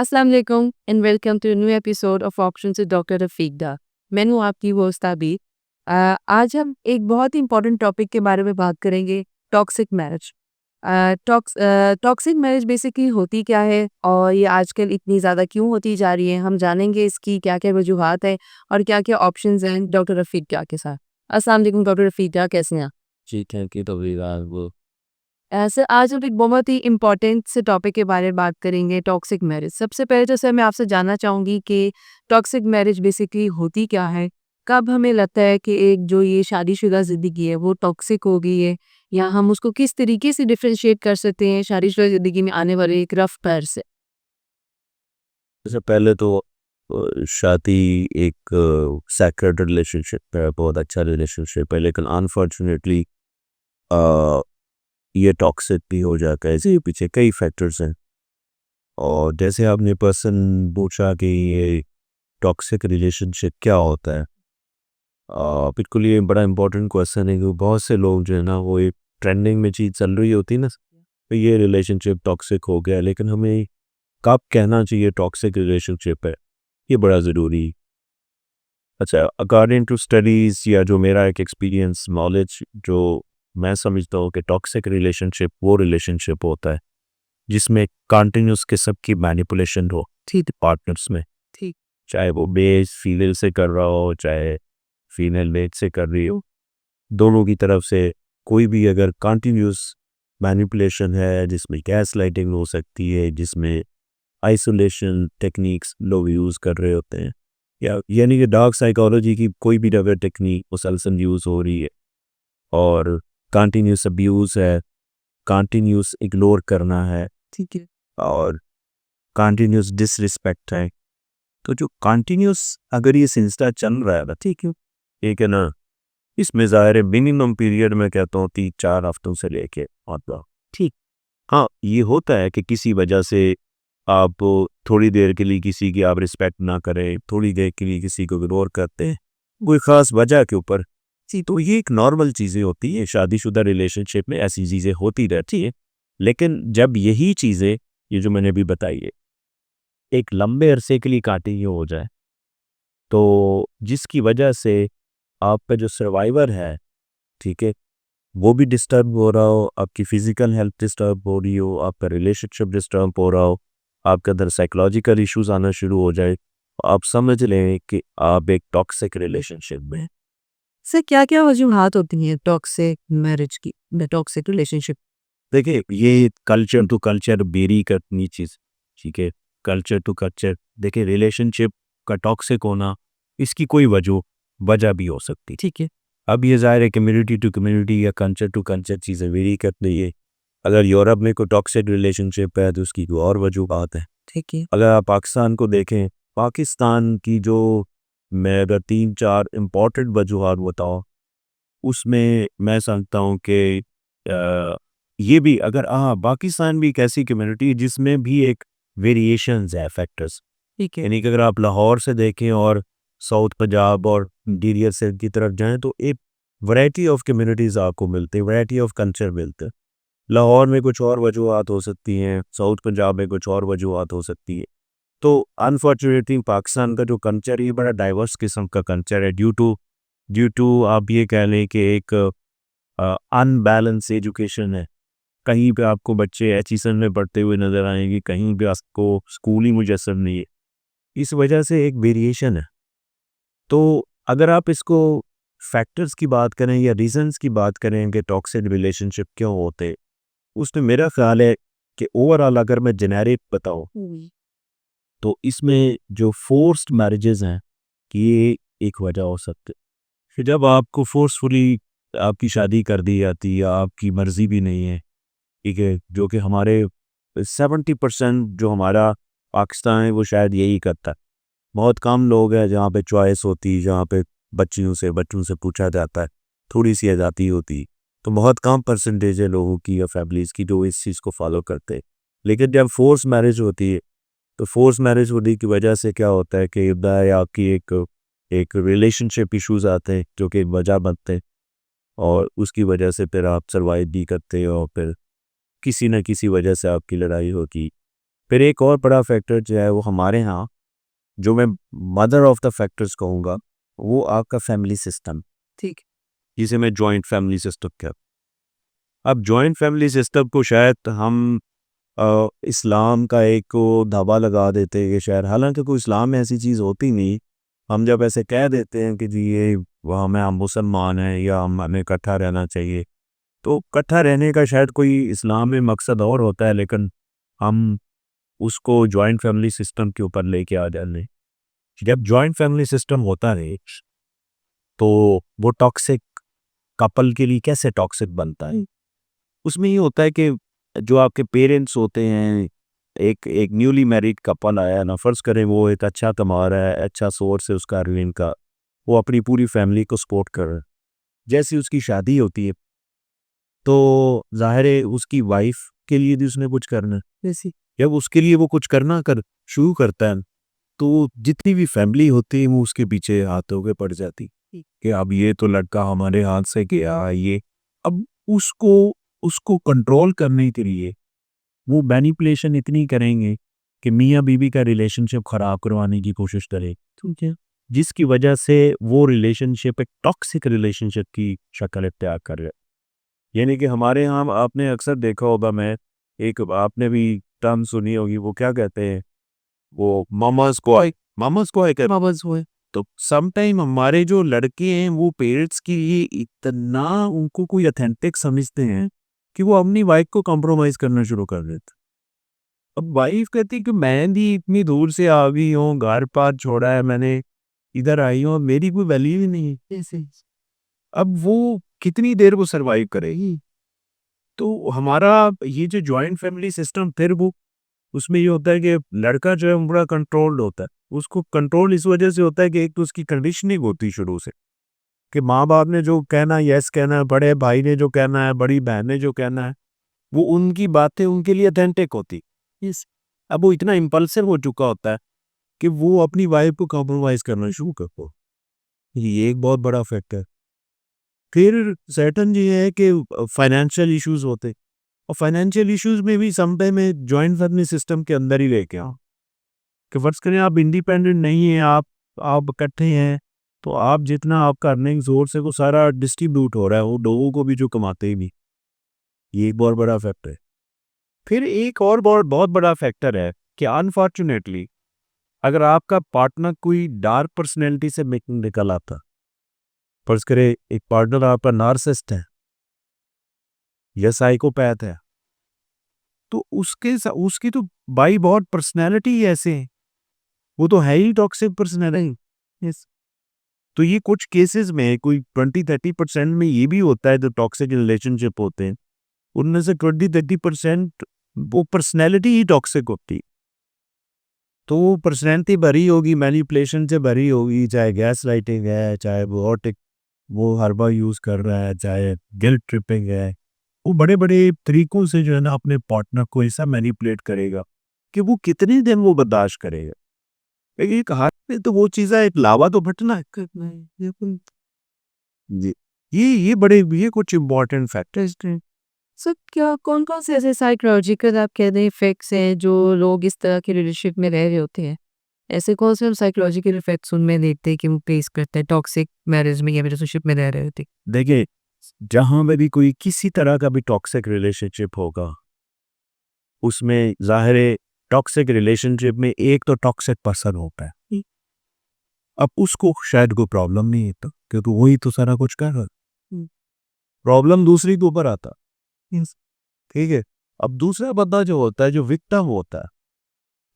अस्सलाम वालेकुम and welcome to new episode of option से डॉक्टर रफीकदा। मैं हूँ आपकी होस्ट आबिद। आज हम एक बहुत ही इंपॉर्टेंट टॉपिक के बारे में बात करेंगे, toxic marriage. Toxic marriage basically होती क्या है और ये आजकल इतनी ज़्यादा क्यों होती जा रही है, हम जानेंगे इसकी क्या क्या वजूहात हैं और क्या क्या ऑप्शंस हैं डॉक्टर रफीकदा के साथ। अस्सलाम वालेकुम डॉक्टर रफीकदा, कैसे हैं आप? जी, थैंक यू तबरीज़ा वो ऐसे आज हम एक बहुत ही इम्पोर्टेंट से टॉपिक के बारे में बात करेंगे, टॉक्सिक मैरिज। सबसे पहले तो सर मैं आपसे जानना चाहूँगी कि टॉक्सिक मैरिज बेसिकली होती क्या है? कब हमें लगता है कि एक जो ये शादीशुदा ज़िंदगी है वो टॉक्सिक हो गई है, या हम उसको किस तरीके से डिफरेंशिएट कर सकते हैं शादीशुदा ज़िंदगी में आने वाले एक रफ़ पैर से? सबसे पहले तो शादी एक सेक्रेड रिलेशनशिप है, बहुत अच्छा रिलेशनशिप है, लेकिन अनफॉर्चुनेटली ये टॉक्सिक भी हो जाता है। इसके पीछे कई फैक्टर्स हैं और जैसे आपने पर्सन पूछा कि ये टॉक्सिक रिलेशनशिप क्या होता है। बिल्कुल ये बड़ा इंपॉर्टेंट क्वेश्चन है कि बहुत से लोग जो है ना वो एक ट्रेंडिंग में चीज़ चल रही होती है ना, तो ये रिलेशनशिप टॉक्सिक हो गया, लेकिन हमें कब कहना चाहिए टॉक्सिक रिलेशनशिप है, ये बड़ा ज़रूरी है। अच्छा, अकॉर्डिंग टू स्टडीज़ या जो मेरा एक एक्सपीरियंस नॉलेज, जो मैं समझता हूँ कि टॉक्सिक रिलेशनशिप वो रिलेशनशिप होता है जिसमें कंटिन्यूस किस्म की मैनिपुलेशन हो, ठीक, पार्टनर्स में, ठीक। चाहे वो मेल फीमेल से कर रहा हो, चाहे फीमेल मेल से कर रही हो, दोनों की तरफ से कोई भी अगर कंटिन्यूस मैनिपुलेशन है, जिसमें गैस लाइटिंग हो सकती है, जिसमें आइसोलेशन टेक्निक्स लोग यूज़ कर रहे होते हैं, या यानी कि डार्क साइकोलॉजी की कोई भी अगर टेक्निक मुसलसल यूज़ हो रही है और कंटिन्यूस अब्यूज़ है, कंटिन्यूस इग्नोर करना है, ठीक है, और कंटिन्यूस डिसरिस्पेक्ट है, तो जो कंटिन्यूस अगर ये सिलसिला चल रहा है ना, ठीक है ना, इसमें ज़ाहिर है मिनिमम पीरियड में कहता हूँ 3-4 हफ्तों से लेके मतलब, ठीक। हाँ, ये होता है कि किसी वजह से आप थोड़ी देर के लिए किसी की आप रिस्पेक्ट ना करें, थोड़ी देर के लिए किसी को इग्नोर करते हैं, कोई ख़ास वजह के ऊपर, जी, तो ये एक नॉर्मल चीज़ें होती हैं, शादीशुदा रिलेशनशिप में ऐसी चीज़ें होती रहती हैं। लेकिन जब यही चीज़ें, ये जो मैंने अभी बताई है, एक लंबे अरसे के लिए कंटिन्यू हो जाए, तो जिसकी वजह से आपका जो सर्वाइवर है, ठीक है, वो भी डिस्टर्ब हो रहा हो, आपकी फ़िज़िकल हेल्थ डिस्टर्ब हो रही हो, आपका रिलेशनशिप डिस्टर्ब हो रहा हो, आपके अंदर साइकोलॉजिकल इश्यूज़ आना शुरू हो जाए, आप समझ लें कि आप एक टॉक्सिक रिलेशनशिप में हैं। सर क्या क्या वजूहात होती हैं टॉक्सिक मैरिज की, टॉक्सिक रिलेशनशिप? देखिए, ये कल्चर टू कल्चर वेरी करनी चीज़, ठीक है? कल्चर टू कल्चर, देखिए रिलेशनशिप का टॉक्सिक होना, इसकी कोई वजह भी हो सकती, ठीक है? अब ये ज़ाहिर है कम्युनिटी टू कम्युनिटी या कल्चर टू कल्चर चीज़ें वेरी करती है। अगर यूरोप में कोई टॉक्सिक रिलेशनशिप है तो उसकी कोई और वजूहत है, ठीक है? अगर आप पाकिस्तान को देखें, पाकिस्तान की जो मैं अगर 3-4 इम्पोर्टेंट वजूहत बताऊँ, उसमें मैं समझता हूँ कि ये भी अगर हाँ, पाकिस्तान भी एक ऐसी कम्युनिटी है जिसमें भी एक वेरिएशंस है फैक्टर्स, ठीक है? यानी कि अगर आप लाहौर से देखें और साउथ पंजाब और इंटीरियर से की तरफ जाएँ तो एक वैरायटी ऑफ कम्युनिटीज़ आपको मिलती है, वैरायटी ऑफ कल्चर मिलते हैं। लाहौर में कुछ और वजूहत हो सकती हैं, साउथ पंजाब में कुछ और वजूहत हो सकती है। तो अनफॉर्चुनेटली पाकिस्तान का जो कल्चर है ये बड़ा डाइवर्स किस्म का कल्चर है, ड्यू टू आप ये कह लें कि एक अनबैलेंस एजुकेशन है। कहीं पे आपको बच्चे एचईसन में पढ़ते हुए नज़र आएंगे, कहीं पे आपको स्कूल ही मुयस्सर नहीं है। इस वजह से एक वेरिएशन है। तो अगर आप इसको फैक्टर्स की बात करें या रीजंस की बात करें कि टॉक्सिक रिलेशनशिप क्यों होते, उसमें मेरा ख्याल है कि ओवरऑल अगर मैं जेनेरिक बताऊं तो इसमें जो फोर्स्ड मैरिजेस हैं कि ये एक वजह हो सकती है कि जब आपको फोर्सफुली आपकी शादी कर दी जाती है या आपकी मर्जी भी नहीं है, ठीक है, जो कि हमारे 70% जो हमारा पाकिस्तान है वो शायद यही करता है। बहुत कम लोग हैं जहाँ पे चॉइस होती है, जहाँ पे बच्चों से पूछा जाता है, थोड़ी सी आज़ादी होती है। तो बहुत कम परसेंटेज है लोगों की या फैमिलीज़ की जो इस चीज़ को फॉलो करते हैं। लेकिन जब फोर्स मैरिज होती है, तो फोर्स मैरिज होने की वजह से क्या होता है कि इब्दा या आपकी एक एक रिलेशनशिप इश्यूज आते हैं जो कि वजह बनते हैं, और उसकी वजह से फिर आप सर्वाइव भी करते हो और फिर किसी न किसी वजह से आपकी लड़ाई होगी। फिर एक और बड़ा फैक्टर जो है वो हमारे यहाँ, जो मैं मदर ऑफ द फैक्टर्स कहूँगा, वो आपका फैमिली सिस्टम, ठीक जिसे मैं जॉइंट फैमिली सिस्टम कहता हूँ। अब जॉइंट फैमिली सिस्टम को शायद हम इस्लाम का एक वो धावा लगा देते हैं कि शायद, हालांकि कोई इस्लाम में ऐसी चीज़ होती नहीं। हम जब ऐसे कह देते हैं कि जी ये वह हम मुसलमान हैं या हमें इकट्ठा रहना चाहिए, तो इकट्ठा रहने का शायद कोई इस्लाम में मकसद और होता है, लेकिन हम उसको जॉइंट फैमिली सिस्टम के ऊपर लेके आ जाते हैं। जब जॉइंट फैमिली सिस्टम होता है तो वो टॉक्सिक कपल के लिए कैसे टॉक्सिक बनता है, उसमें ये होता है कि जो आपके पेरेंट्स होते हैं, एक एक न्यूली मैरिड कपल आया ना, फर्ज करें वो एक अच्छा कमा रहा है, अच्छा सोर्स है उसका अर्निंग का, वो अपनी पूरी फैमिली को सपोर्ट कर रहा है। जैसी उसकी शादी होती है तो जाहिर है उसकी वाइफ के लिए भी उसने कुछ करना है। जैसी जब उसके लिए वो कुछ करना कर शुरू करता है तो जितनी भी फैमिली होती है वो उसके पीछे हाथ होके पड़ जाती कि अब ये तो लड़का हमारे हाथ से गया ये। अब उसको उसको कंट्रोल करने के लिए वो मैनिपुलेशन इतनी करेंगे कि मियाँ बीवी का रिलेशनशिप खराब करवाने की कोशिश करे, ठीक है जिसकी वजह से वो रिलेशनशिप एक टॉक्सिक रिलेशनशिप की शक्ल इख्तियार कर रहा है। यानी कि हमारे यहाँ आपने अक्सर देखा होगा, मैं एक आपने भी टर्म सुनी होगी, वो क्या कहते हैं, वो मामाज को बाबा हुए तो समटाइम हमारे जो लड़के हैं वो पेरेंट्स के लिए इतना उनको कोई अथेंटिक समझते हैं कि वो अपनी वाइफ को कॉम्प्रोमाइज करना शुरू कर देते। अब वाइफ कहती कि मैं भी इतनी दूर से आ गई हूँ, घर पार छोड़ा है मैंने, इधर आई हूँ, मेरी कोई वैल्यू ही नहीं है। जैसे अब वो कितनी देर वो सरवाइव करेगी। तो हमारा ये जो जॉइंट फैमिली सिस्टम, फिर वो उसमें ये होता है कि लड़का जो है वो बड़ा कंट्रोल्ड होता है। उसको कंट्रोल इस वजह से होता है कि एक तो उसकी कंडीशनिंग होती शुरू से कि माँ बाप ने जो कहना है यस कहना है, बड़े भाई ने जो कहना है, बड़ी बहन ने जो कहना है, वो उनकी बातें उनके लिए अथेंटिक होती। यस। अब वो इतना इम्पल्सिव हो चुका होता है कि वो अपनी वाइफ को कॉम्प्रोमाइज करना शुरू करता है। ये एक बहुत बड़ा फैक्टर। फिर सर्टन ये है कि फाइनेंशियल इश्यूज होते हैं, और फाइनेंशियल इश्यूज में भी समटाइम में जॉइंट फैमिली सिस्टम के अंदर ही लेके आओ कि फर्ज करें आप इंडिपेंडेंट नहीं हैं, आप इकट्ठे हैं, तो आप जितना आपका अर्निंग सोर्स है वो सारा डिस्ट्रीब्यूट हो रहा है वो लोगों को भी जो कमाते ही नहीं। ये एक बहुत बड़ा फैक्टर है। फिर एक और बहुत बहुत बड़ा फैक्टर है कि अनफॉर्चुनेटली अगर आपका पार्टनर कोई डार्क पर्सनैलिटी से निकल आता, फर्ज करे एक पार्टनर आपका नार्सिसिस्ट है या साइकोपैथ है, तो उसकी तो बाई बहुत पर्सनैलिटी ही ऐसे है, वो तो है ही टॉक्सिक पर्सनैलिटी। यस। तो ये कुछ केसेस में कोई 20-30% में ये भी होता है जो टॉक्सिक रिलेशनशिप होते हैं, उनमें से 20-30% वो पर्सनैलिटी ही टॉक्सिक होती है। तो वो पर्सनैलिटी भरी होगी, मैनिपुलेशन से भरी होगी, चाहे गैस लाइटिंग है, चाहे वो हर्बा यूज़ कर रहा है, चाहे गिल्ट ट्रिपिंग है। वो बड़े-बड़े तरीकों से जो है ना अपने पार्टनर को ऐसा मैनिपुलेट करेगा कि वो कितने दिन वो बर्दाश्त करेगा। एक हाथ में तो वो चीज़ है, एक लावा तो फटना है। करना है बिल्कुल जी। ये कुछ इम्पोर्टेंट फैक्टर्स हैं। सर क्या कौन-कौन से ऐसे साइकोलॉजिकल आप कह दें इफ़ेक्ट्स हैं जो लोग इस तरह के रिलेशनशिप में रह रहे होते हैं? ऐसे कौन से हम साइकोलॉजिकल इफ़ेक्ट्स उनमें देखते हैं कि वो फेस करते हैं टॉक्सिक मैरिज में या रिलेशनशिप में रह रहे होते हैं? देखिए, जहाँ में भी कोई किसी तरह का भी टॉक्सिक रिलेशनशिप होगा, उसमें ज़ाहिर है टॉक्सिक रिलेशनशिप में एक तो टॉक्सिक पर्सन होता है। अब उसको शायद कोई प्रॉब्लम नहीं है, तो क्योंकि वही तो सारा कुछ कर रहा है। हुँ। प्रॉब्लम दूसरी के ऊपर आता है। ठीक है। अब दूसरा बंदा जो होता है, जो विक्टिम होता है,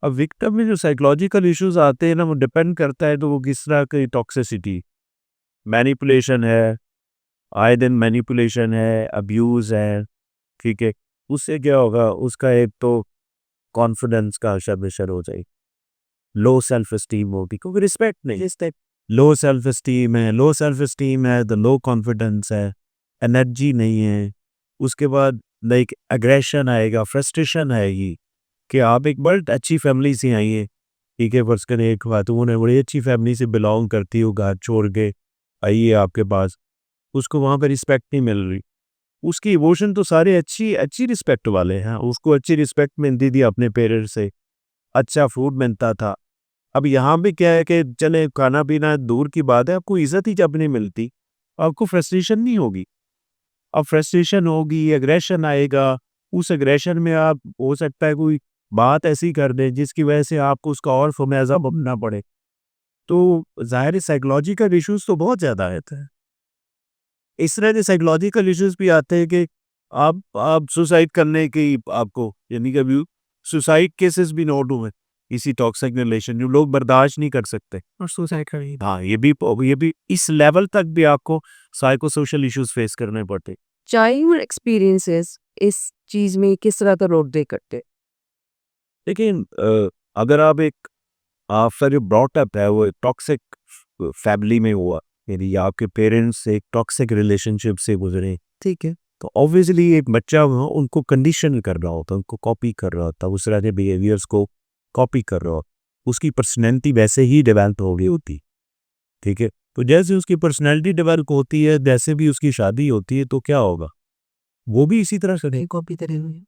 अब विक्टिम में जो साइकोलॉजिकल इश्यूज आते हैं ना, वो डिपेंड करता है तो वो किस तरह की टॉक्सिसिटी, मैनिपुलेशन है, आए दिन मैनिपुलेशन है, अब्यूज है। ठीक है। उससे क्या होगा, उसका एक तो कॉन्फिडेंस का शब्द हो जाएगी, लो सेल्फ एस्टीम होगी क्योंकि रिस्पेक्ट नहीं, इस टाइप लो सेल्फ एस्टीम है तो लो कॉन्फिडेंस है, एनर्जी नहीं है। उसके बाद लाइक एग्रेशन आएगा, फ्रस्ट्रेशन आएगी कि आप एक बड़ी अच्छी फैमिली से आई है। ठीक है, फर्ज करें एक खातून है, बड़ी अच्छी फैमिली से बिलोंग करती हो, घर छोड़ के आई है आपके पास, उसको वहाँ पे रिस्पेक्ट नहीं मिल रही। उसकी इमोशन तो सारे अच्छी अच्छी रिस्पेक्ट वाले हैं, उसको अच्छी रिस्पेक्ट मिलती थी अपने पेरेंट्स से, अच्छा फूड मिलता था। अब यहाँ भी क्या है कि चले खाना पीना दूर की बात है, आपको इज्जत ही जब नहीं मिलती, आपको फ्रस्ट्रेशन नहीं होगी। अब फ्रस्ट्रेशन होगी, एग्रेशन आएगा, उस एग्रेशन में आप हो सकता है कोई बात ऐसी कर दें जिसकी वजह से आपको उसका और ख़मियाज़ा भुगतना पड़े। तो ज़ाहिर है साइकोलॉजिकल इश्यूज़ तो बहुत ज़्यादा आते हैं। इस तरह के साइकोलॉजिकल इश्यूज़ भी आते हैं कि आप सुसाइड करने की आपको यानी कभी सुसाइड केसेस भी नोट हुए इसी टॉक्सिक रिलेशन जो लोग बर्दाश्त नहीं कर सकते और सुसाइड कर रही। हाँ, ये भी इस लेवल तक भी आपको साइको सोशल इश्यूज़ फेस करने पड़ते। चाइल्डहुड एक्सपीरियंसेस इस चीज़ में किस तरह का रोल प्ले करते हैं? लेकिन अगर आप एक आपका जो ब्रॉट अप है वो टॉक्सिक फैमिली में हुआ, यानी आपके पेरेंट्स एक टॉक्सिक रिलेशनशिप से गुजरे, ठीक है, तो ऑब्वियसली एक बच्चा वो उनको कंडीशन कर रहा होता, उनको कॉपी कर रहा होता, उस तरह के बिहेवियर्स को कॉपी कर रहा होता, उसकी पर्सनैलिटी वैसे ही डेवलप हो रही होती, ठीक है। तो जैसे उसकी पर्सनैलिटी डेवलप होती है, जैसे भी उसकी शादी होती है, तो क्या होगा, वो भी इसी तरह से कॉपी करेंगे,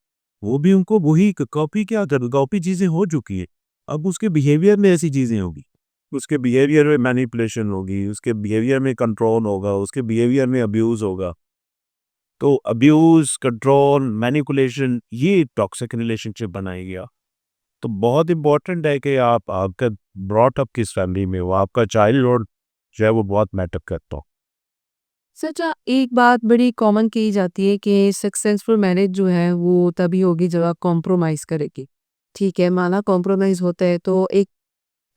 वो भी उनको वही कॉपी क्या कर कॉपी चीज़ें हो चुकी है। अब उसके बिहेवियर में ऐसी चीज़ें होगी, उसके बिहेवियर में मैनिपुलेशन होगी, उसके बिहेवियर में कंट्रोल होगा, उसके बिहेवियर में अब्यूज़ होगा। तो अब्यूज़, कंट्रोल, मैनिपुलेशन ये टॉक्सिक रिलेशनशिप बनाएगी। तो बहुत इम्पोर्टेंट है कि आप आपका ब्रॉट अप किस फैमिली में हो, आपका चाइल्डहुड जो है वो बहुत मैटर करता हो। सच एक बात बड़ी कॉमन कही जाती है कि सक्सेसफुल मैरिज जो है वो तभी होगी जब आप कॉम्प्रोमाइज़ करेंगे। ठीक है, माना कॉम्प्रोमाइज़ होता है तो एक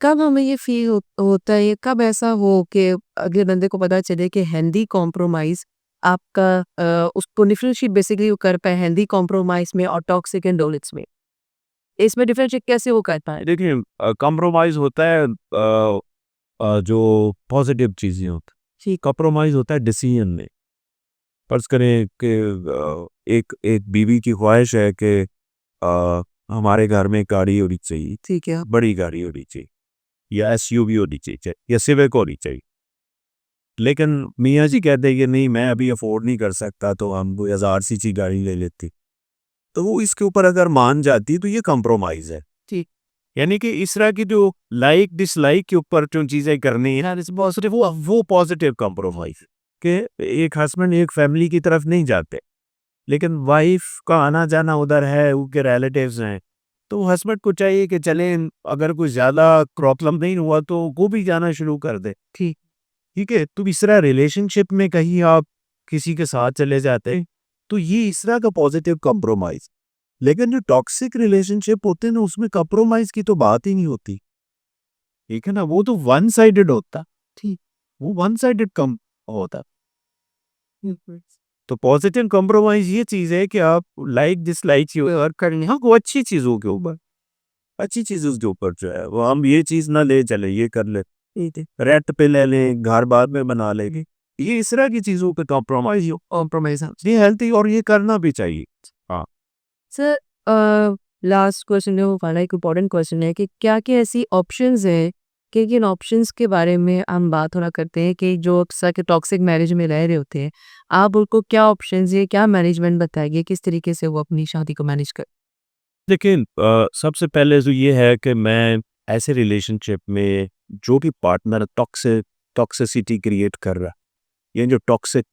कब हमें ये फ़ील होता है, कब ऐसा हो कि अगले बंदे को पता चले कि हेल्दी कॉम्प्रोमाइज़ आपका उसको डिफरेंशिएट बेसिकली वो कर पाए हेल्दी कॉम्प्रोमाइज़ में और टॉक्सिक एंडोलेट्स में। इसमें डिफरेंशिएट कैसे वो कर पाए? देखिए कंप्रोमाइज़ होता है जो पॉजिटिव चीज़ें होती हैं, ठीक कंप्रोमाइज़ होता है डिसीजन में। फ़र्ज़ करें कि एक एक बीवी की ख्वाहिश है कि हमारे घर में गाड़ी होनी चाहिए, ठीक है, बड़ी गाड़ी होनी चाहिए या एसयूवी होनी चाहिए या सिविक होनी चाहिए। लेकिन मियाँ जी कहते हैं कि नहीं मैं अभी अफ़ोर्ड नहीं कर सकता, तो हम कोई 1000 सीसी गाड़ी ले लेते। तो वो इसके ऊपर अगर मान जाती तो ये कंप्रोमाइज़ है। ठीक। यानी कि इस तरह की जो लाइक डिसलाइक के ऊपर जो चीज़ें करनी है ना पॉजिटिव वो पॉजिटिव कंप्रोमाइज़ कि एक हस्बैंड एक फैमिली की तरफ नहीं जाते, लेकिन वाइफ का आना जाना उधर है, उनके रिलेटिव्स हैं, तो हस्बैंड को चाहिए कि चलें अगर कोई ज़्यादा प्रॉब्लम नहीं हुआ तो वो भी जाना शुरू कर दे। ठीक। ठीक है, तो इस तरह रिलेशनशिप में कहीं आप किसी के साथ चले जाते हैं, तो ये इस तरह का पॉजिटिव कंप्रोमाइज़। लेकिन जो टॉक्सिक रिलेशनशिप होते हैं ना उसमें कंप्रोमाइज़ की तो बात ही नहीं होती, ठीक है ना? वो तो वन साइडेड होता, ठीक, वो वन साइडेड कम होता। तो पॉजिटिव कंप्रोमाइज़ ये चीज़ है कि आप लाइक डिसलाइक की और करनी हाँ, वो अच्छी चीज़ों के ऊपर, अच्छी चीज़ों के ऊपर जो है वो हम ये चीज़ ना ले चले, ये कर ले, ठीक है, रेंट पे ले लें, घर बाद में बना लेंगे। ये इस तरह की चीज़ों पे कॉम्प्रोमाइज़ ये हेल्थी और ये करना भी चाहिए। हाँ। सर लास्ट क्वेश्चन है वो हमारा एक इम्पोर्टेंट क्वेश्चन है कि क्या-क्या ऐसी ऑप्शंस हैं कि किन ऑप्शंस के बारे में हम बात थोड़ा करते हैं कि जो अक्सर के टॉक्सिक मैरिज में रह रहे होते हैं, आप उनको क्या ऑप्शंस या क्या मैनेजमेंट बताएँगे, किस तरीके से वो अपनी शादी को मैनेज कर देखिए सबसे पहले तो ये है कि मैं ऐसे रिलेशनशिप में जो भी पार्टनर टॉक्सिसिटी क्रिएट कर रहा है या जो टॉक्सिक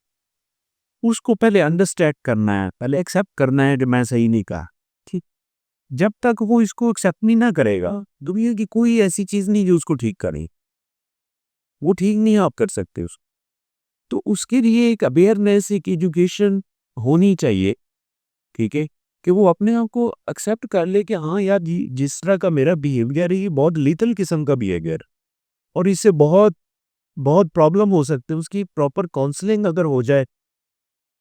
उसको पहले अंडरस्टैंड करना है, पहले एक्सेप्ट करना है कि मैं सही नहीं कहा, ठीक। जब तक वो इसको एक्सेप्ट नहीं ना करेगा दुनिया की कोई ऐसी चीज़ नहीं जो उसको ठीक करे, वो ठीक नहीं आप कर सकते उसको। तो उसके लिए एक अवेयरनेस एक एजुकेशन होनी चाहिए, ठीक है, कि वो अपने आप को एक्सेप्ट कर ले कि हाँ यार जिस तरह का मेरा बिहेवियर है ये बहुत लीथल किस्म का बिहेवियर और इससे बहुत बहुत प्रॉब्लम हो सकती है। उसकी प्रॉपर काउंसलिंग अगर हो जाए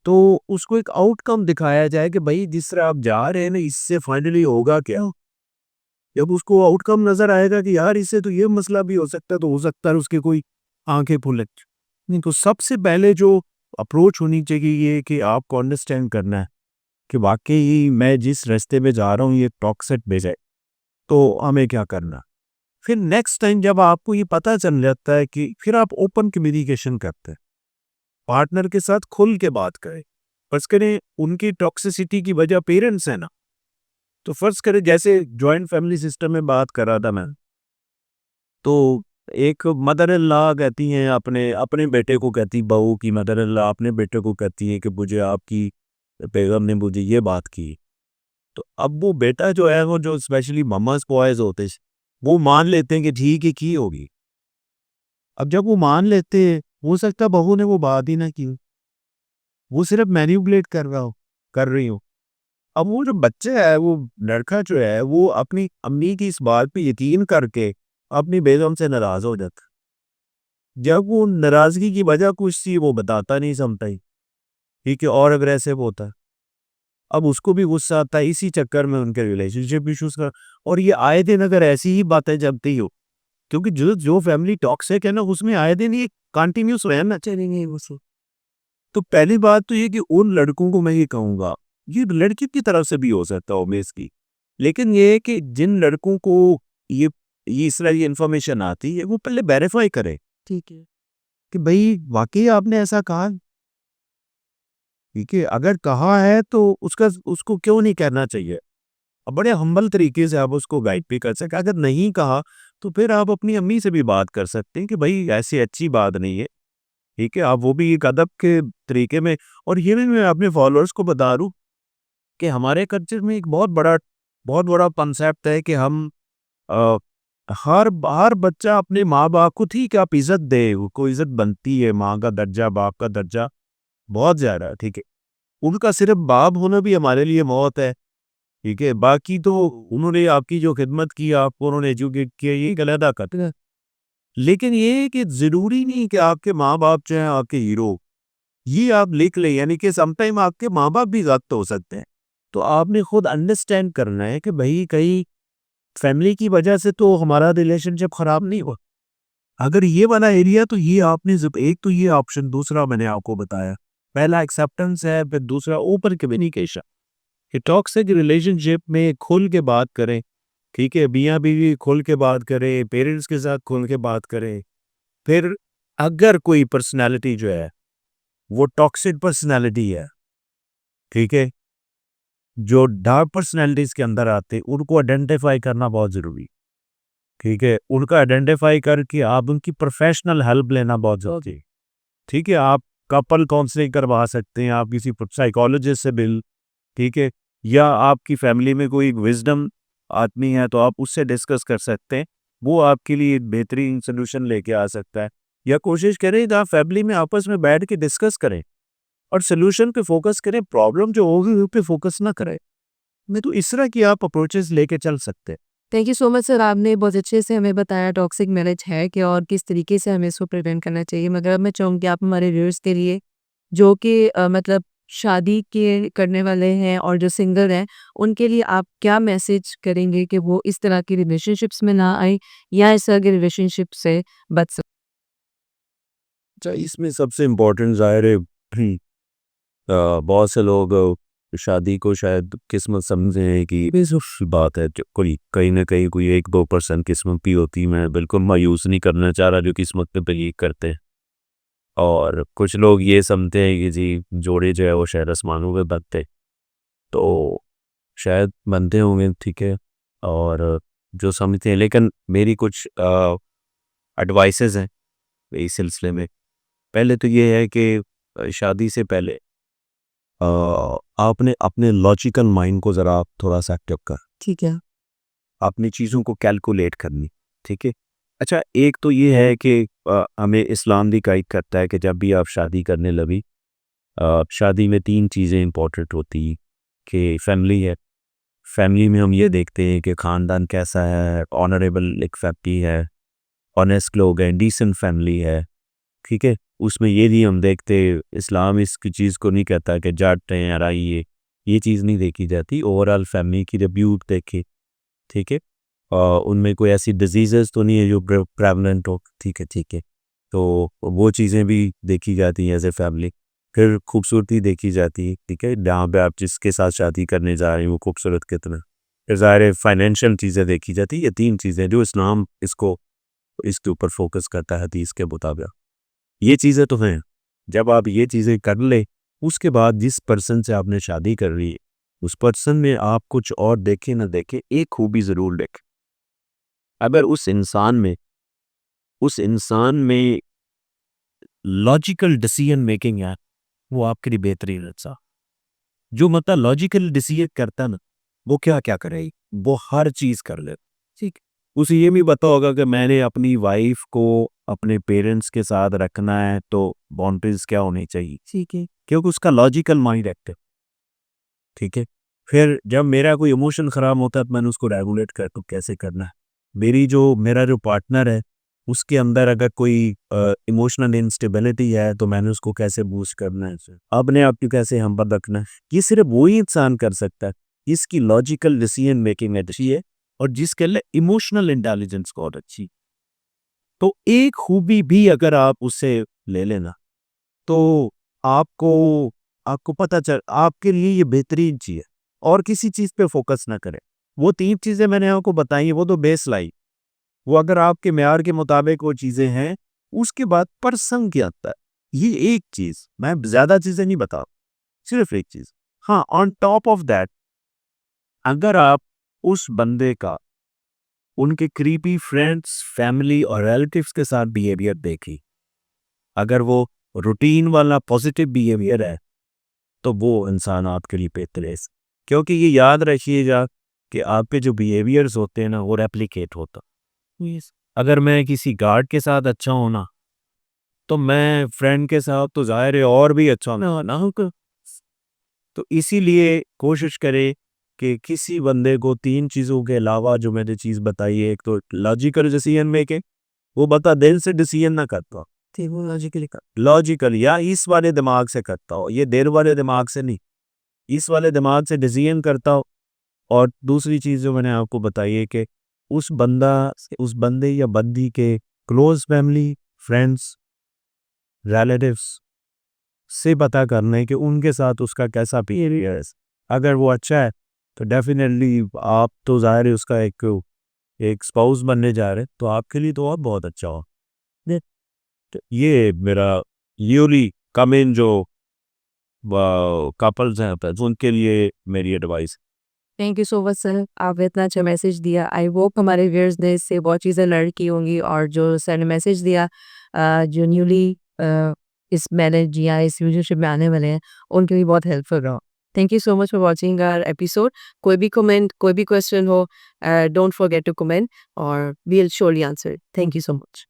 तो उसको एक आउटकम दिखाया जाए कि भाई जिस तरह आप जा रहे हैं ना इससे फाइनली होगा क्या। जब उसको आउटकम नजर आएगा कि यार इससे तो ये मसला भी हो सकता है, तो हो सकता है उसके कोई आंखें खुले। नहीं तो सबसे पहले जो अप्रोच होनी चाहिए ये कि आपको अंडरस्टैंड करना है कि वाकई मैं जिस रास्ते में जा रहा हूँ ये टॉक्सिक भेजा है, तो हमें क्या करना। फिर नेक्स्ट टाइम जब आपको ये पता चल जाता है कि फिर आप ओपन कम्युनिकेशन करते हैं, पार्टनर के साथ खुल के बात करें। बस करें उनकी टॉक्सिसिटी की वजह पेरेंट्स है ना, तो फर्ज करें जैसे जॉइंट फैमिली सिस्टम में बात कर रहा था मैं, तो एक मदर इन लॉ कहती हैं अपने अपने बेटे को, कहती बहू की मदर इन लॉ अपने बेटे को कहती है कि मुझे आपकी बेगम ने मुझे ये बात की। तो अब वो बेटा जो है, वो जो स्पेशली मम्मास बॉयज होते हैं, वो मान लेते हैं कि ठीक है की होगी। अब जब वो मान लेते हैं, हो सकता है बहू ने वो बात ही ना की हो, वो सिर्फ मैनिपुलेट कर रहा हो, कर रही हो। अब वो जो बच्चा है, वो लड़का जो है, वो अपनी अम्मी की इस बात पे यकीन करके अपनी बेगम से नाराज हो जाता है। जब वो नाराजगी की वजह कुछ थी, वो बताता नहीं समता ही, ठीक है, और अग्रेसिव होता है। अब उसको भी गुस्सा आता है, इसी चक्कर में उनके रिलेशनशिप इश्यूज का। और ये आए दिन अगर ऐसी ही बातें जमती हो, क्योंकि जो जो फैमिली टॉक्सिक है ना, उसमें आए दिन ये कंटिन्यूस रहना चलेंगे वो सब। तो पहली बात तो ये कि उन लड़कों को मैं ये कहूँगा, ये लड़की की तरफ से भी हो सकता है ऑब्वियसली, लेकिन ये है कि जिन लड़कों को ये इस तरह की इन्फॉर्मेशन आती है, वो पहले वेरीफाई करें, ठीक है, कि भाई वाकई आपने ऐसा कहा, ठीक है, अगर कहा है तो उसका उसको क्यों नहीं कहना चाहिए। अब बड़े हम्बल तरीके से आप उसको गाइड भी कर सकते हैं। अगर नहीं कहा तो फिर आप अपनी अम्मी से भी बात कर सकते हैं कि भाई ऐसी अच्छी बात नहीं है, ठीक है, आप वो भी एक अदब के तरीके में। और ये भी मैं अपने फॉलोअर्स को बता दूं कि हमारे कल्चर में एक बहुत बड़ा कंसेप्ट है कि हम अ, हर हर बच्चा अपने माँ बाप को ठीक है आप इज्जत दे, उसको इज्जत बनती है, माँ का दर्जा बाप का दर्जा बहुत ज्यादा है, ठीक है। उनका सिर्फ बाप होना भी हमारे लिए मौत है, ठीक है। बाकी तो उन्होंने आपकी जो खिदमत की, आपको उन्होंने एजुकेट किया, ये एक अलग बात है। लेकिन ये है कि जरूरी नहीं कि आपके माँ बाप जो है आपके हीरो, ये आप लिख ले, यानी कि समटाइम आपके माँ बाप भी गलत हो सकते हैं। तो आपने खुद अंडरस्टैंड करना है कि भाई कहीं फैमिली की वजह से तो हमारा रिलेशनशिप खराब नहीं हुआ। अगर ये वाला एरिया, तो ये आपने एक तो ये ऑप्शन, दूसरा मैंने आपको बताया, पहला एक्सेप्टेंस है, फिर दूसरा ओपन कम्युनिकेशन। कि टॉक्सिक रिलेशनशिप में खुल के बात करें, ठीक है, मियाँ बीवी खुल के बात करें, पेरेंट्स के साथ खुल के बात करें। फिर अगर कोई पर्सनालिटी जो है वो टॉक्सिक पर्सनालिटी है, ठीक है, जो डार्क पर्सनालिटीज के अंदर आते हैं, उनको आइडेंटिफाई करना बहुत जरूरी है, ठीक है। उनका आइडेंटिफाई करके आप उनकी प्रोफेशनल हेल्प लेना बहुत जरूरी है, ठीक है। आप कपल काउंसलिंग करवा सकते हैं, आप किसी साइकोलॉजिस्ट से मिल, ठीक है, या आपकी फैमिली में कोई विजडम आदमी है तो आप उससे डिस्कस कर सकते हैं, वो आपके लिए एक बेहतरीन सोल्यूशन लेके आ सकता है। या कोशिश करें आप फैमिली में आपस में बैठ के डिस्कस करें और सोल्यूशन पे फोकस करें, प्रॉब्लम जो होगी उस पे फोकस ना करें। मैं तो इस तरह की आप अप्रोचेस लेके चल सकते हैं। Thank you so much sir, आपने बहुत अच्छे से हमें बताया टॉक्सिक मैरिज है क्या और किस तरीके से हमें इसको प्रिवेंट करना चाहिए। मगर अब मैं चाहूँगी आप हमारे व्यूअर्स के लिए जो कि मतलब शादी के करने वाले हैं और जो सिंगल हैं, उनके लिए आप क्या मैसेज करेंगे कि वो इस तरह की रिलेशनशिप्स में ना आएँ या इस तरह के रिलेशनशिप से बच सकें? अच्छा, इसमें सबसे इम्पोर्टेंट ज़ाहिर है बहुत से लोग शादी को शायद किस्मत समझे हैं कि बेसुरी बात है, जो कोई कहीं ना कहीं कोई 1-2% किस्मत भी होती है। मैं बिल्कुल मायूस नहीं करना चाह रहा जो किस्मत पे बिलीव करते हैं। और कुछ लोग ये समझते हैं कि जी जोड़े जो है वो शायद आसमानों में बनते, तो शायद बनते होंगे, ठीक है। और जो समझते हैं, लेकिन मेरी कुछ एडवाइसेस हैं इस सिलसिले में। पहले तो ये है कि शादी से पहले आपने अपने लॉजिकल माइंड को ज़रा थोड़ा सा एक्टिव कर, ठीक है। अपनी चीज़ों को कैलकुलेट करनी, ठीक है। अच्छा, एक तो ये है कि हमें इस्लाम भी गाइड करता है कि जब भी आप शादी करने लगी, शादी में 3 चीज़ें इंपॉर्टेंट होती हैं कि फैमिली है। फैमिली में हम ये देखते हैं कि ख़ानदान कैसा है, ऑनरेबल एक फैमिली है, ऑनेस्ट लोग हैं, डिसेंट फैमिली है, ठीक है। उसमें ये नहीं हम देखते, इस्लाम इसकी चीज़ को नहीं कहता कि जाट हैं या राई है, ये चीज़ नहीं देखी जाती। ओवरऑल फैमिली की रिव्यू देखे, ठीक है। उनमें कोई ऐसी डिजीज़ेस तो नहीं है जो प्रेवलेंट हो, ठीक है, ठीक है। तो वो चीज़ें भी देखी जाती हैं एज ए फैमिली। फिर खूबसूरती देखी जाती है, ठीक है, जहाँ पे आप जिसके साथ शादी करने जा रहे हैं वो खूबसूरत कितना। फिर ज़ाहिर फाइनेंशियल चीज़ें देखी जाती है। ये 3 चीज़ें जो इस्लाम इसको इसके ऊपर फोकस करता है हदीस के मुताबिक। ये चीज़ें तो हैं। जब आप ये चीज़ें कर ले, उसके बाद जिस पर्सन से आपने शादी कर ली है, उस पर्सन में आप कुछ और देखें ना देखें, एक खूबी ज़रूर देखें। अगर उस इंसान में लॉजिकल डिसीजन मेकिंग है, वो आपके लिए बेहतरीन इंसान। जो मतलब लॉजिकल डिसीजन करता ना, वो क्या-क्या करे, वो हर चीज़ कर ले, ठीक। उसे ये भी पता होगा कि मैंने अपनी वाइफ़ को अपने पेरेंट्स के साथ रखना है, तो बाउंड्रीज़ क्या होनी चाहिए, ठीक है। क्योंकि उसका लॉजिकल माइंड एक्टिव, ठीक है। फिर जब मेरा कोई इमोशन ख़राब होता है, तो मैंने उसको रेगुलेट कर तो कैसे करना है। मेरा जो पार्टनर है, उसके अंदर अगर कोई इमोशनल इंस्टेबिलिटी है, तो मैंने उसको कैसे बूस्ट करना है, अपने आप को कैसे हम्बल रखना है। ये सिर्फ वही इंसान कर सकता है, इसकी लॉजिकल डिसीजन मेकिंग अच्छी है और जिसके अंदर इमोशनल इंटेलिजेंस बहुत अच्छी। तो एक खूबी भी अगर आप उससे ले लेना, तो आपको आपको पता चल आपके लिए ये बेहतरीन चीज़ है और किसी चीज़ पे फोकस ना करें। वो 3 चीज़ें मैंने आपको बताई हैं, वो तो बेसलाइन, वो अगर आपके मेयार के मुताबिक वो चीज़ें हैं, उसके बाद पर्सन क्या आता है। ये एक चीज़, मैं ज़्यादा चीज़ें नहीं बता, सिर्फ एक चीज़। हाँ, ऑन टॉप ऑफ दैट, अगर आप उस बंदे का उनके करीबी फ्रेंड्स, फैमिली और रिलेटिव्स के साथ बिहेवियर देखी, अगर वो रूटीन वाला पॉजिटिव बिहेवियर है, तो वो इंसान आपके लिए बेहतर है। क्योंकि ये याद रखिएगा कि आपके जो बिहेवियर्स होते हैं ना, वो रेप्लिकेट होता। Yes. अगर मैं किसी गार्ड के साथ अच्छा हूं ना, तो मैं फ्रेंड के साथ तो जाहिर है और भी अच्छा ना होगा। तो इसीलिए कोशिश करें कि किसी बंदे को 3 चीज़ों के अलावा जो मैंने चीज़ बताई है, एक तो लॉजिकल डिसीजन मेकिंग, वो बता दिल से डिसीजन ना करता, ठीक, वो लॉजिकल या इस वाले दिमाग से करता हो, ये देर वाले दिमाग से नहीं, इस वाले दिमाग से डिसीजन करता हो। और दूसरी चीज़ जो मैंने आपको बताई है कि उस बंदे या बंदी के क्लोज फैमिली, फ्रेंड्स, रिलेटिव्स से पता करना है कि उनके साथ उसका कैसा बिहेवियर है। अगर वो अच्छा है, तो डेफिनेटली आप तो ज़ाहिर है उसका एक स्पाउस बनने जा रहे हैं, तो आपके लिए तो और बहुत अच्छा हो। ने तो ये मेरा न्यूली कम इन जो कपल्स हैं, तो उनके लिए मेरी advice. Thank you so much sir, आपने इतना अच्छा मैसेज दिया। आई होप हमारे व्यूअर्स ने इससे बहुत चीज़ें लर्न की होंगी और जो सर ने मैसेज दिया जो न्यूली इस मैरिज या इस रिलेशनशिप में आने वाले हैं, उनके लिए बहुत हेल्पफुल रहा। Thank you so much for watching our episode. कोई भी कमेंट, कोई भी क्वेश्चन हो, डोंट फॉरगेट टू कमेंट और we will surely answer. Thank you so much.